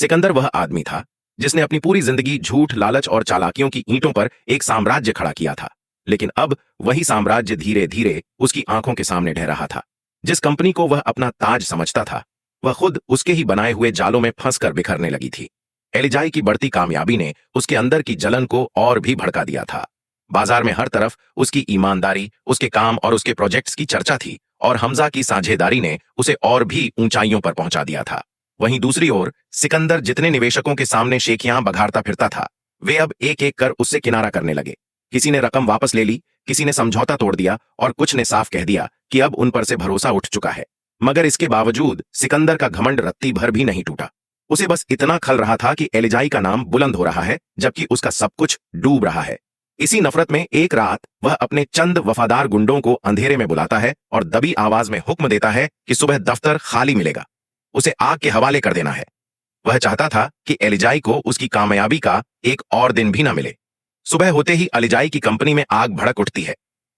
सिकंदर वह आदमी था जिसने अपनी पूरी जिंदगी झूठ, लालच और चालाकियों की ईंटों पर एक साम्राज्य खड़ा किया था। लेकिन अब वही साम्राज्य धीरे धीरे उसकी आंखों के सामने ढह रहा था। जिस कंपनी को वह अपना ताज समझता था, वह खुद उसके ही बनाए हुए जालों में फंसकर बिखरने लगी थी। एलिजाई की बढ़ती कामयाबी ने उसके अंदर की जलन को और भी भड़का दिया था। बाजार में हर तरफ उसकी ईमानदारी, उसके काम और उसके प्रोजेक्ट्स की चर्चा थी, और हमजा की साझेदारी ने उसे और भी ऊंचाइयों पर पहुंचा दिया था। वहीं दूसरी ओर सिकंदर जितने निवेशकों के सामने शेखियां बघारता फिरता था, वे अब एक एक कर उससे किनारा करने लगे। किसी ने रकम वापस ले ली, किसी ने समझौता तोड़ दिया और कुछ ने साफ कह दिया कि अब उन पर से भरोसा उठ चुका है। मगर इसके बावजूद सिकंदर का घमंड रत्ती भर भी नहीं टूटा। उसे बस इतना खल रहा था कि एलिजाई का नाम बुलंद हो रहा है, जबकि उसका सब कुछ डूब रहा है। इसी नफरत में एक रात वह अपने चंद वफादार गुंडों को अंधेरे में बुलाता है और दबी आवाज में हुक्म देता है कि सुबह दफ्तर खाली मिलेगा, उसे आग के हवाले कर देना है। वह चाहता था कि एलिजाई को उसकी कामयाबी का एक और दिन भी न मिले। सुबह होते ही एलिजाई की कंपनी में आग भड़क उठती है।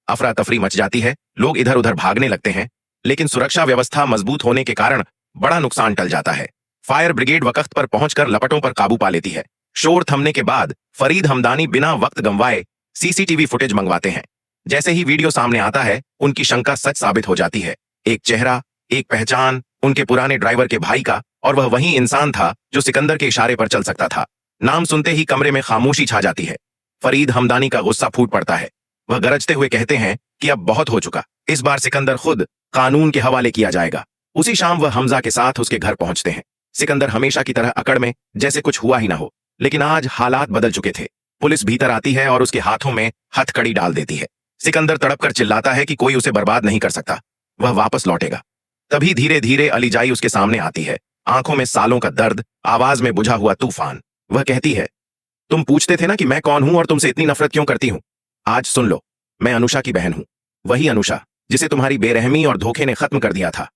अफरा तफरी मच जाती है, लोग इधर उधर भागने लगते हैं, लेकिन सुरक्षा व्यवस्था मजबूत होने के कारण बड़ा नुकसान टल जाता है। फायर ब्रिगेड वक्त पर पहुंचकर लपटों पर काबू पा लेती है। शोर थमने के बाद फरीद हमदानी बिना वक्त गंवाए सीसीटीवी फुटेज मंगवाते हैं। जैसे ही वीडियो सामने आता है, उनकी शंका सच साबित हो जाती है। एक चेहरा, एक पहचान, उनके पुराने ड्राइवर के भाई का, और वह वही इंसान था जो सिकंदर के इशारे पर चल सकता था। नाम सुनते ही कमरे में खामोशी छा जाती है। फरीद हमदानी का गुस्सा फूट पड़ता है। वह गरजते हुए कहते हैं कि अब बहुत हो चुका, इस बार सिकंदर खुद कानून के हवाले किया जाएगा। उसी शाम वह हमजा के साथ उसके घर पहुंचते हैं। सिकंदर हमेशा की तरह अकड़ में, जैसे कुछ हुआ ही ना हो। लेकिन आज हालात बदल चुके थे। पुलिस भीतर आती है और उसके हाथों में हथकड़ी डाल देती है। सिकंदर तड़पकर चिल्लाता है कि कोई उसे बर्बाद नहीं कर सकता, वह वापस लौटेगा। तभी धीरे धीरे एलिजाई उसके सामने आती है, आंखों में सालों का दर्द, आवाज में बुझा हुआ तूफान। वह कहती है, तुम पूछते थे ना कि मैं कौन हूं और तुमसे इतनी नफरत क्यों करती हूं। आज सुन लो, मैं अनुषा की बहन हूं, वही अनुषा जिसे तुम्हारी बेरहमी और धोखे ने खत्म कर दिया था।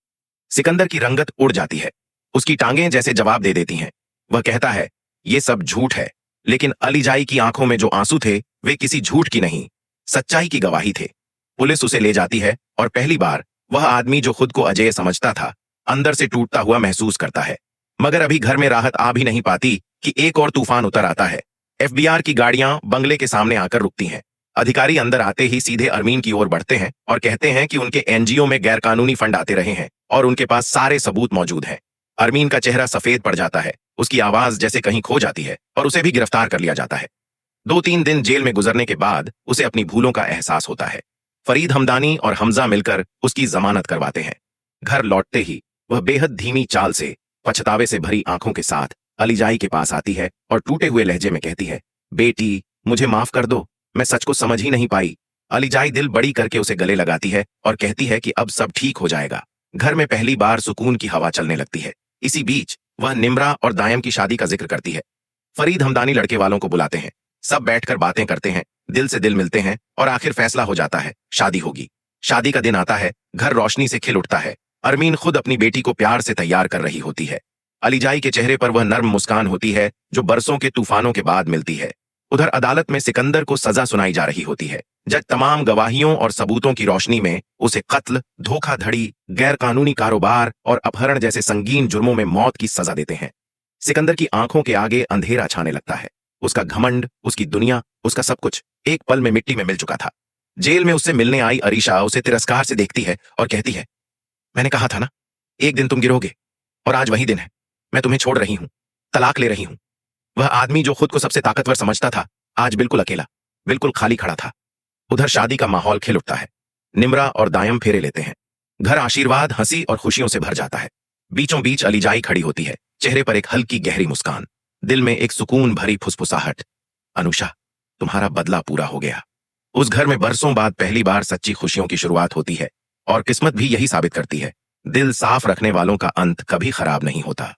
सिकंदर की रंगत उड़ जाती है, उसकी टांगें जैसे जवाब दे देती हैं। वह कहता है, ये सब झूठ है। लेकिन एलिजाई की आंखों में जो आंसू थे, वे किसी झूठ की नहीं, सच्चाई की गवाही थे। पुलिस उसे ले जाती है और पहली बार वह आदमी जो खुद को अजेय समझता था, अंदर से टूटता हुआ महसूस करता है। मगर अभी घर में राहत आ भी नहीं पाती कि एक और तूफान उतर आता है। एफबीआर की गाड़ियां बंगले के सामने आकर रुकती हैं। अधिकारी अंदर आते ही सीधे अरमीन की ओर बढ़ते हैं और कहते हैं कि उनके एनजीओ में गैरकानूनी फंड आते रहे हैं और उनके पास सारे सबूत मौजूद हैं। अरमीन का चेहरा सफेद पड़ जाता है, उसकी आवाज जैसे कहीं खो जाती है और उसे भी गिरफ्तार कर लिया जाता है। 2-3 दिन जेल में गुजरने के बाद उसे अपनी भूलों का एहसास होता है। फरीद हमदानी और हमजा मिलकर उसकी जमानत करवाते हैं। घर लौटते ही वह बेहद धीमी चाल से, पछतावे से भरी आंखों के साथ एलिजाई के पास आती है और टूटे हुए लहजे में कहती है, बेटी मुझे माफ कर दो, मैं सच को समझ ही नहीं पाई। एलिजाई दिल बड़ी करके उसे गले लगाती है और कहती है कि अब सब ठीक हो जाएगा। घर में पहली बार सुकून की हवा चलने लगती है। इसी बीच वह निम्रा और दायम की शादी का जिक्र करती है। फरीद हमदानी लड़के वालों को बुलाते हैं, सब बैठकर बातें करते हैं, दिल से दिल मिलते हैं और आखिर फैसला हो जाता है, शादी होगी। शादी का दिन आता है, घर रोशनी से खिल उठता है। अरमीन खुद अपनी बेटी को प्यार से तैयार कर रही होती है। एलिजाई के चेहरे पर वह नर्म मुस्कान होती है जो बरसों के तूफानों के बाद मिलती है। उधर अदालत में सिकंदर को सजा सुनाई जा रही होती है। जज तमाम गवाहियों और सबूतों की रोशनी में उसे कत्ल, धोखाधड़ी, गैरकानूनी कारोबार और अपहरण जैसे संगीन जुर्मों में मौत की सजा देते हैं। सिकंदर की आंखों के आगे अंधेरा छाने लगता है। उसका घमंड, उसकी दुनिया, उसका सब कुछ एक पल में मिट्टी में मिल चुका था। जेल में उससे मिलने आई अरीशा उसे तिरस्कार से देखती है और कहती है, मैंने कहा था ना, एक दिन तुम गिरोगे, और आज वही दिन है। मैं तुम्हें छोड़ रही हूं, तलाक ले रही हूं। वह आदमी जो खुद को सबसे ताकतवर समझता था, आज बिल्कुल अकेला, बिल्कुल खाली खड़ा था। उधर शादी का माहौल खिल उठता है। निम्रा और दायम फेरे लेते हैं। घर आशीर्वाद, हंसी और खुशियों से भर जाता है। बीचों बीच एलिजाई खड़ी होती है, चेहरे पर एक हल्की गहरी मुस्कान, दिल में एक सुकून भरी फुसफुसाहट। अनुषा, तुम्हारा बदला पूरा हो गया। उस घर में बरसों बाद पहली बार सच्ची खुशियों की शुरुआत होती है और किस्मत भी यही साबित करती है, दिल साफ रखने वालों का अंत कभी खराब नहीं होता।